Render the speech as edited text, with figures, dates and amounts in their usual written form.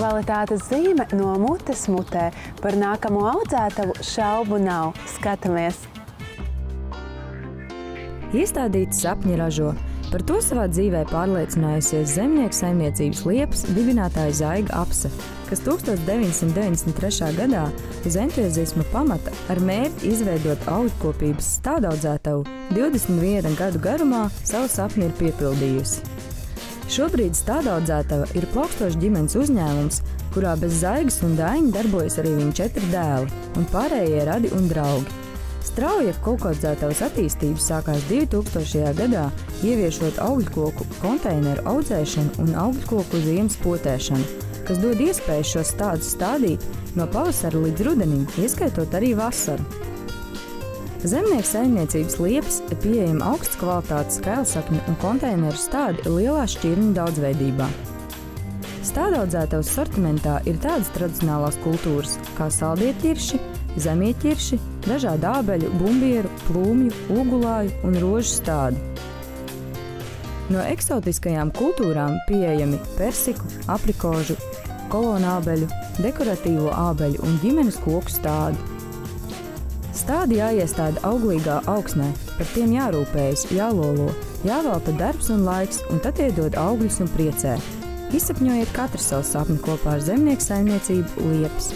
Kvalitātes zīme no mutes mutē. Par nākamo audzētavu šaubu nav. Skatāmies! Iestādītas sapņi ražo. Par to savā dzīvē pārliecinājusies zemnieku saimniecības Liepas dibinātāja Zaiga Apse, kas 1993. gadā uz entuziasma pamata ar mērķi izveidot augļkopības stādaudzētavu 21 gadu garumā savu sapni ir piepildījusi. Šobrīd stādaudzētava ir plaukstošs ģimenes uzņēmums, kurā bez Zaigas un Daiņa darbojas arī viņa 4 dēli un pārējie radi un draugi. Strauja kokaudzētavas attīstība sākās 2000. gadā, ieviešot augļkoku konteineru audzēšanu un augļkoku ziemas potēšanu, kas dod iespēju šos stādus stādīt no pavasara līdz rudenim, ieskaitot arī vasaru. Zemnieku saimniecības Liepas ir pieejama augsts kvalitātes skailsakņu un konteineru stādi lielā šķirņu daudzveidībā. Stādaudzētavas sortimentā ir tādas tradicionālās kultūras kā saldie ķirši, zemie ķirši, dažādi ābeļu, bumbieru, plūmju, ugulāju un rožu stādi. No eksotiskajām kultūrām pieejami persiku, aprikožu, kolonābeļu, dekoratīvo ābeļu un ģimenes koku stādi. Stādi jāiestāda auglīgā augsnē, par tiem jārūpējas, jālolo, jāvelta darbs un laiks, un tad iedod augļus un priecē. Izsapņojiet katru savu sapni kopā ar zemnieku saimniecību Liepas.